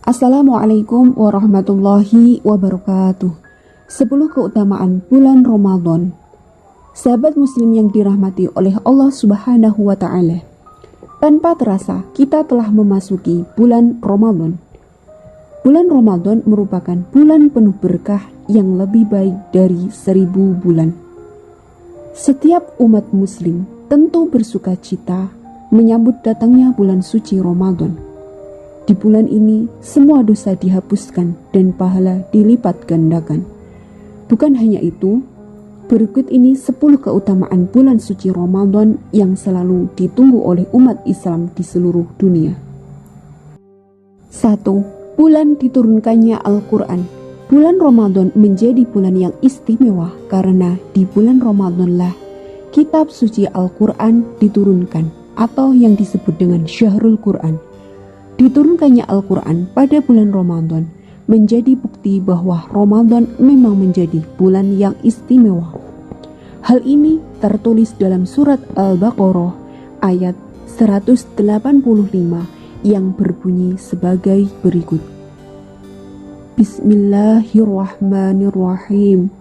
Assalamualaikum warahmatullahi wabarakatuh. 10 keutamaan bulan Ramadan. Sahabat muslim yang dirahmati oleh Allah Subhanahu wa taala. Tanpa terasa kita telah memasuki bulan Ramadan. Bulan Ramadan merupakan bulan penuh berkah yang lebih baik dari 1000 bulan. Setiap umat muslim tentu bersuka cita menyambut datangnya bulan suci Ramadan. Di bulan ini, semua dosa dihapuskan dan pahala dilipat gandakan. Bukan hanya itu, berikut ini 10 keutamaan bulan suci Ramadan yang selalu ditunggu oleh umat Islam di seluruh dunia. 1. Bulan diturunkannya Al-Quran. Bulan Ramadan menjadi bulan yang istimewa karena di bulan Ramadanlah kitab suci Al-Quran diturunkan atau yang disebut dengan Syahrul Quran. Diturunkannya Al-Quran pada bulan Ramadan menjadi bukti bahwa Ramadan memang menjadi bulan yang istimewa. Hal ini tertulis dalam surat Al-Baqarah ayat 185 yang berbunyi sebagai berikut. Bismillahirrahmanirrahim.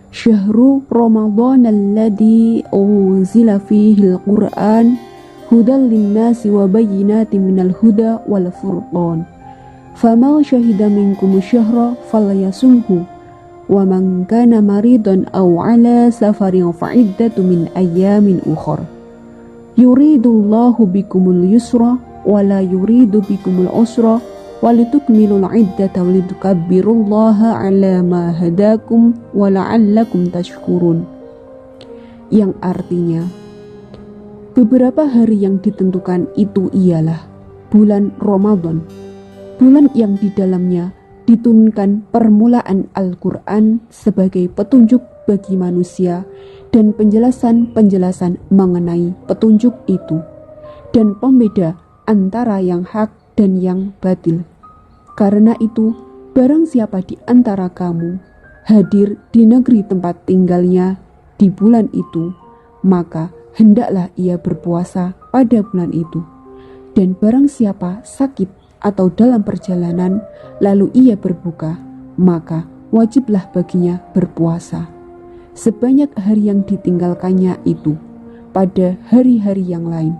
Syahrul Ramadan alladzi unzila fihi al-Qur'an hudan linnasi wa bayyinatin minal huda wal furqan. Faman syahida minkum syahra falyasumhu wa man kana maridan aw ala safarin fa'iddatu min ayyamin ukhra. Yuridullahu bikumul yusra wa la yuridu bikumul usra wa litukmilul iddata wa litukabbirullaha ala ma hadakum wa la'allakum tashkurun. Yang artinya, beberapa hari yang ditentukan itu ialah bulan Ramadan, bulan yang di dalamnya diturunkan permulaan Al-Quran sebagai petunjuk bagi manusia dan penjelasan-penjelasan mengenai petunjuk itu, dan pembeda antara yang hak dan yang batil. Karena itu, barang siapa di antara kamu hadir di negeri tempat tinggalnya di bulan itu, maka hendaklah ia berpuasa pada bulan itu. Dan barang siapa sakit atau dalam perjalanan lalu ia berbuka, maka wajiblah baginya berpuasa sebanyak hari yang ditinggalkannya itu pada hari-hari yang lain.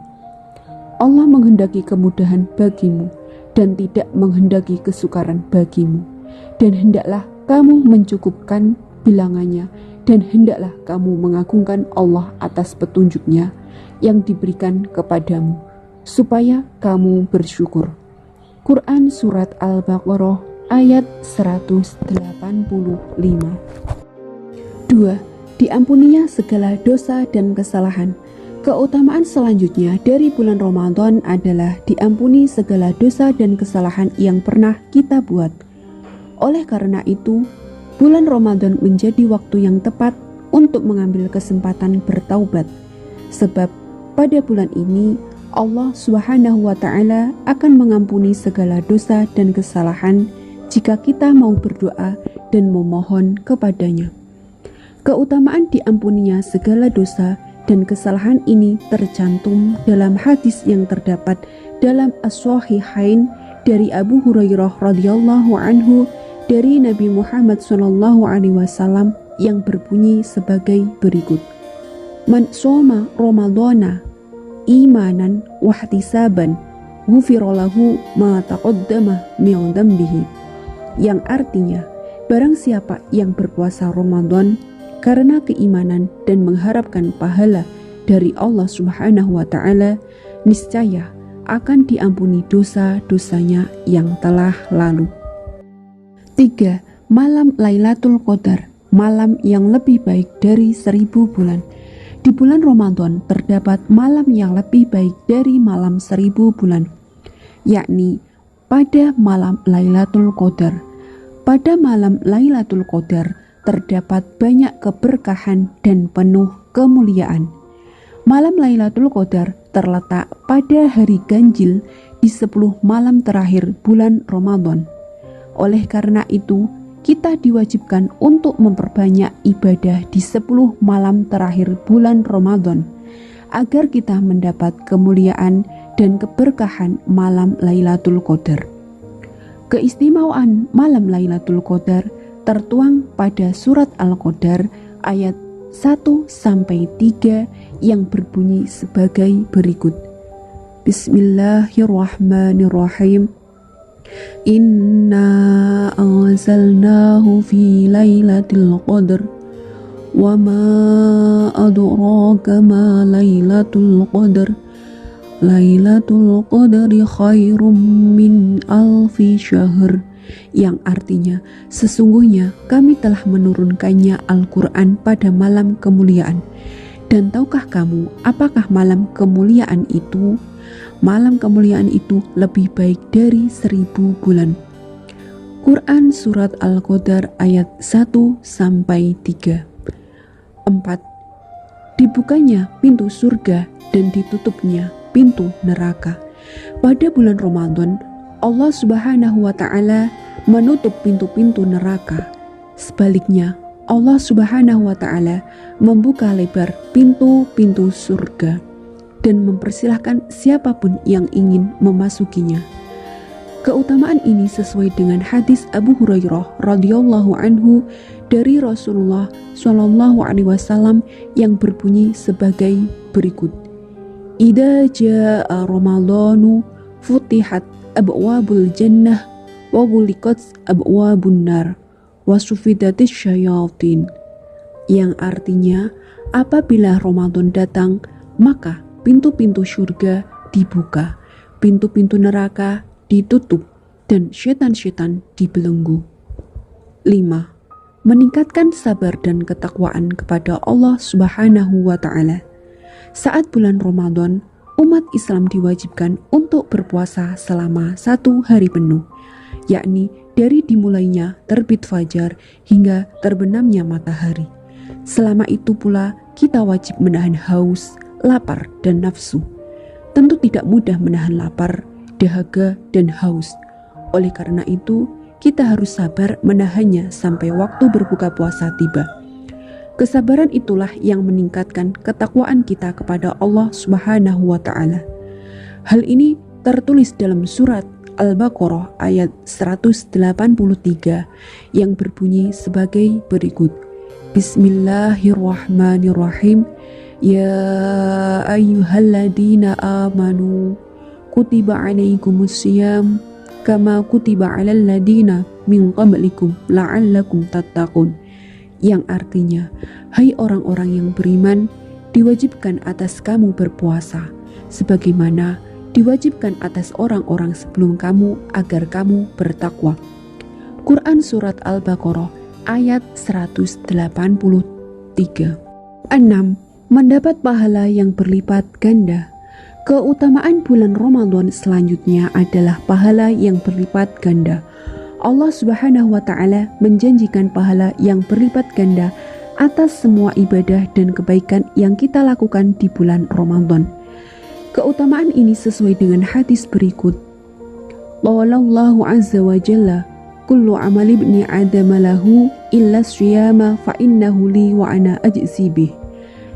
Allah menghendaki kemudahan bagimu dan tidak menghendaki kesukaran bagimu, dan hendaklah kamu mencukupkan bilangannya, dan hendaklah kamu mengagungkan Allah atas petunjuknya yang diberikan kepadamu, supaya kamu bersyukur. Quran Surat Al-Baqarah ayat 185. 2. Diampuninya segala dosa dan kesalahan. Keutamaan selanjutnya dari bulan Ramadan adalah diampuni segala dosa dan kesalahan yang pernah kita buat. Oleh karena itu, bulan Ramadan menjadi waktu yang tepat untuk mengambil kesempatan bertaubat. Sebab pada bulan ini Allah Subhanahu wa taala akan mengampuni segala dosa dan kesalahan jika kita mau berdoa dan memohon kepadanya. Keutamaan diampuninya segala dosa dan kesalahan ini tercantum dalam hadis yang terdapat dalam As-Sahihain dari Abu Hurairah radhiyallahu anhu dari Nabi Muhammad SAW yang berbunyi sebagai berikut. Man shoma Ramadana imanan wahtisaban ghufirallahu ma taqaddama min dhanbihi. Yang artinya, barang siapa yang berpuasa Ramadan karena keimanan dan mengharapkan pahala dari Allah Subhanahu wa taala, niscaya akan diampuni dosa-dosanya yang telah lalu. 3. Malam Lailatul Qadar, malam yang lebih baik dari 1000 bulan. Di bulan Ramadan terdapat malam yang lebih baik dari malam 1000 bulan, yakni pada malam Lailatul Qadar. Pada malam Lailatul Qadar terdapat banyak keberkahan dan penuh kemuliaan. Malam Lailatul Qadar terletak pada hari ganjil di 10 malam terakhir bulan Ramadan. Oleh karena itu, kita diwajibkan untuk memperbanyak ibadah di 10 malam terakhir bulan Ramadan agar kita mendapat kemuliaan dan keberkahan malam Lailatul Qadar. Keistimewaan malam Lailatul Qadar tertuang pada surat Al-Qadar ayat 1-3 yang berbunyi sebagai berikut. Bismillahirrahmanirrahim. Inna anzalnahu fi lailatul qadr wa ma adraka ma lailatul qadr. Lailatul Qadri khairum min alfi syahr, yang artinya sesungguhnya kami telah menurunkannya Al-Quran pada malam kemuliaan. Dan tahukah kamu apakah malam kemuliaan itu? Malam kemuliaan itu lebih baik dari 1000 bulan. Quran Surat Al-Qadar ayat 1-3. 4. Dibukanya pintu surga dan ditutupnya pintu neraka. Pada bulan Ramadan, Allah Subhanahu wa Ta'ala menutup pintu-pintu neraka. Sebaliknya, Allah Subhanahu wa Ta'ala membuka lebar pintu-pintu surga dan mempersilahkan siapapun yang ingin memasukinya. Keutamaan ini sesuai dengan hadis Abu Hurairah radhiyallahu anhu dari Rasulullah Shallallahu alaihi wasallam yang berbunyi sebagai berikut. Idza jaa Ramadhanu futihat abwabul jannah wa ghuliqat abwabun nar wa sufidatis syayatin, yang artinya apabila Ramadan datang maka pintu-pintu surga dibuka, pintu-pintu neraka ditutup, dan setan-setan dibelenggu. 5. Meningkatkan sabar dan ketakwaan kepada Allah Subhanahu wa Ta'ala. Saat bulan Ramadan, umat Islam diwajibkan untuk berpuasa selama 1 hari penuh, yakni dari dimulainya terbit fajar hingga terbenamnya matahari. Selama itu pula kita wajib menahan haus, lapar, dan nafsu. Tentu tidak mudah menahan lapar, dahaga, dan haus. Oleh karena itu, kita harus sabar menahannya sampai waktu berbuka puasa tiba. Kesabaran itulah yang meningkatkan ketakwaan kita kepada Allah Subhanahu wa Ta'ala. Hal ini tertulis dalam surat Al-Baqarah ayat 183 yang berbunyi sebagai berikut. Bismillahirrahmanirrahim. Ya ayyuhalladzina amanu kutiba alaikumusiyam kama kutiba alal ladina min qablikum la'allakum tattaqun, yang artinya, hai orang-orang yang beriman, diwajibkan atas kamu berpuasa, sebagaimana diwajibkan atas orang-orang sebelum kamu agar kamu bertakwa. Quran Surat Al-Baqarah ayat 183. 6. Mendapat pahala yang berlipat ganda. Keutamaan bulan Ramadan selanjutnya adalah pahala yang berlipat ganda. Allah Subhanahu wa Ta'ala menjanjikan pahala yang berlipat ganda atas semua ibadah dan kebaikan yang kita lakukan di bulan Ramadan. Keutamaan ini sesuai dengan hadis berikut. Qaulallahu azza wa jalla, kullu amali ibni adam lahu illa syiyama fa innahu li wa ana ajzi bih,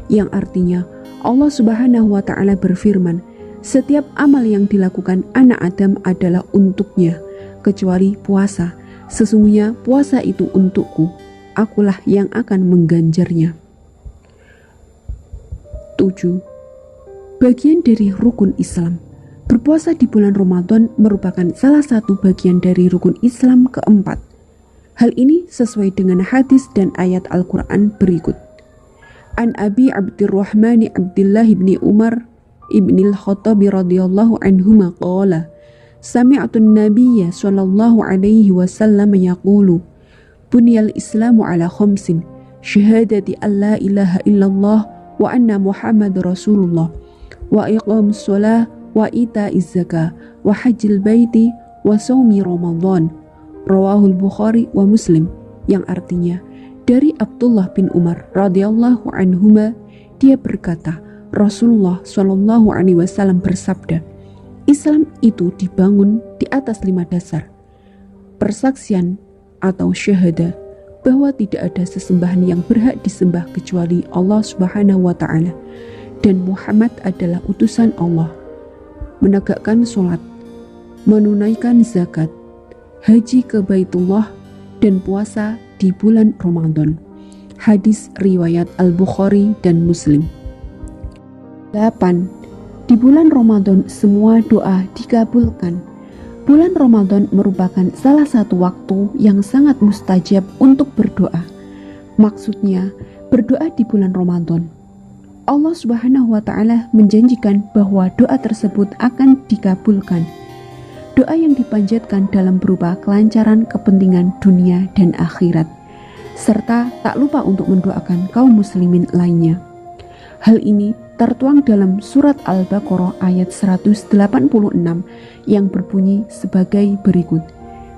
yang artinya Allah Subhanahu wa Ta'ala berfirman, setiap amal yang dilakukan anak Adam adalah untuknya kecuali puasa. Sesungguhnya puasa itu untukku, akulah yang akan mengganjarnya. 7. Bagian dari rukun Islam. Berpuasa di bulan Ramadan merupakan salah satu bagian dari rukun Islam keempat. Hal ini sesuai dengan hadis dan ayat Al-Quran berikut. An Abi Abdurrahman Abdullah ibni Umar ibni al-Khattabi radhiyallahu anhuma qala Sami'atun Nabiyya sallallahu alaihi wasallam yaqulu Buniyal Islamu ala khamsin syahadati an la ilaha illallah wa anna Muhammad Rasulullah wa iqamus shalah wa ita'iz zakah wa hajjil baiti wa shaumi Ramadan. Rawahul Bukhari wa Muslim, yang artinya dari Abdullah bin Umar radhiyallahu anhuma, dia berkata, Rasulullah sallallahu alaihi wasallam bersabda, Islam itu dibangun di atas 5 dasar. Persaksian atau syahadah bahwa tidak ada sesembahan yang berhak disembah kecuali Allah Subhanahu wa Ta'ala dan Muhammad adalah utusan Allah. Menegakkan sholat, menunaikan zakat, haji ke Baitullah, dan puasa di bulan Ramadan. Hadis riwayat Al-Bukhari dan Muslim. 8. Di bulan Ramadan semua doa dikabulkan. Bulan Ramadan merupakan salah satu waktu yang sangat mustajab untuk berdoa. Maksudnya, berdoa di bulan Ramadan. Allah Subhanahu wa Ta'ala menjanjikan bahwa doa tersebut akan dikabulkan. Doa yang dipanjatkan dalam berupa kelancaran kepentingan dunia dan akhirat, serta tak lupa untuk mendoakan kaum muslimin lainnya. Hal ini tertuang dalam surat Al-Baqarah ayat 186 yang berbunyi sebagai berikut.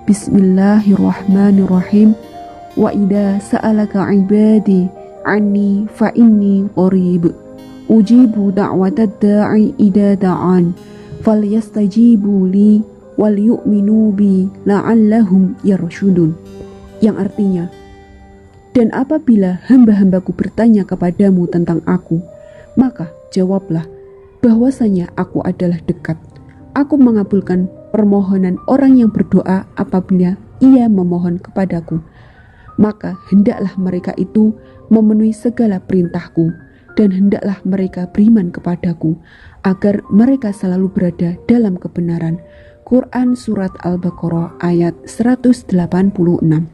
Bismillahirrahmanirrahim. Wa idza sa'alaka 'ibadi 'anni fa inni qarib ujibu da'watad da'i idza da'an falyastajibu li wal yu'minu bi la'allahum yarshudun, yang artinya, dan apabila hamba-hambaku bertanya kepadamu tentang aku, maka jawablah bahwasanya aku adalah dekat. Aku mengabulkan permohonan orang yang berdoa apabila ia memohon kepadaku. Maka hendaklah mereka itu memenuhi segala perintahku, dan hendaklah mereka beriman kepadaku, agar mereka selalu berada dalam kebenaran. Quran Surat Al-Baqarah ayat 186. 9.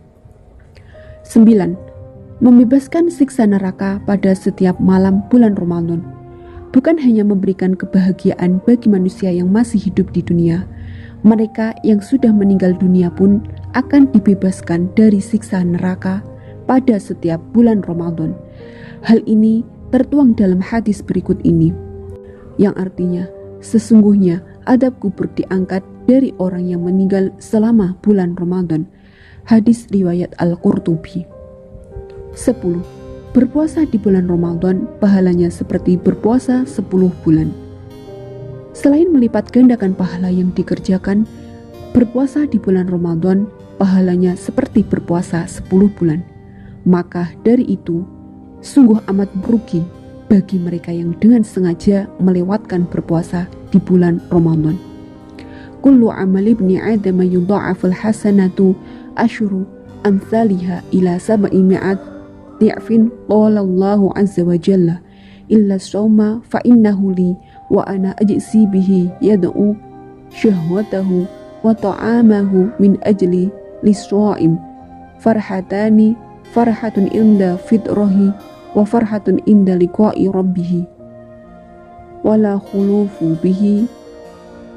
Membebaskan siksa neraka pada setiap malam bulan Ramadan bukan hanya memberikan kebahagiaan bagi manusia yang masih hidup di dunia, mereka yang sudah meninggal dunia pun akan dibebaskan dari siksa neraka pada setiap bulan Ramadan. Hal ini tertuang dalam hadis berikut ini, yang artinya, sesungguhnya adab kubur diangkat dari orang yang meninggal selama bulan Ramadan. Hadis riwayat Al-Qurtubi. 10. Berpuasa di bulan Ramadan pahalanya seperti berpuasa 10 bulan. Selain melipat gandakan pahala yang dikerjakan, berpuasa di bulan Ramadan pahalanya seperti berpuasa 10 bulan. Maka dari itu, sungguh amat merugi bagi mereka yang dengan sengaja melewatkan berpuasa di bulan Ramadan. Kullu amal ibni Adam yudha'aful hasanatu asyru amthaliha ila 700 di'fin qala Allahu azza wa jalla illa sawma fa innahu li wa ana ajzi bihi yad'u syahwatahu wa ta'amahu min ajli lis-sha'im farhatani farhatun inda fitrahi wa farhatun inda liqa'i rabbih wala khulufu bihi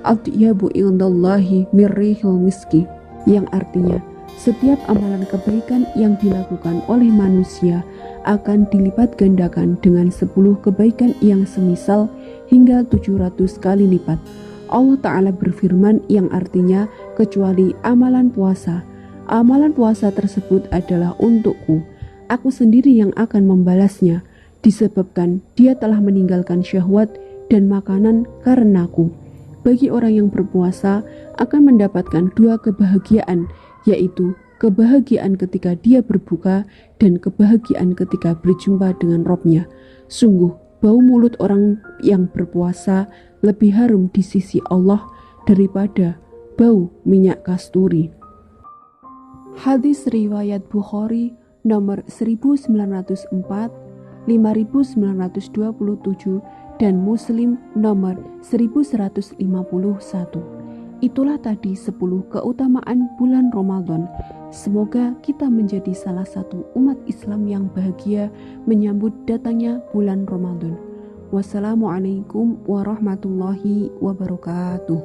atyabu indallahi mirrihil miski, yang artinya setiap amalan kebaikan yang dilakukan oleh manusia akan dilipat gandakan dengan 10 kebaikan yang semisal hingga 700 kali lipat. Allah Ta'ala berfirman yang artinya kecuali amalan puasa. Amalan puasa tersebut adalah untukku. Aku sendiri yang akan membalasnya, disebabkan dia telah meninggalkan syahwat dan makanan karenaku. Bagi orang yang berpuasa akan mendapatkan 2 kebahagiaan, yaitu kebahagiaan ketika dia berbuka dan kebahagiaan ketika berjumpa dengan Robnya. Sungguh, bau mulut orang yang berpuasa lebih harum di sisi Allah daripada bau minyak kasturi. Hadis riwayat Bukhari nomor 1904, 5927, dan Muslim nomor 1151. Itulah tadi 10 keutamaan bulan Ramadan. Semoga kita menjadi salah satu umat Islam yang bahagia menyambut datangnya bulan Ramadan. Wassalamualaikum warahmatullahi wabarakatuh.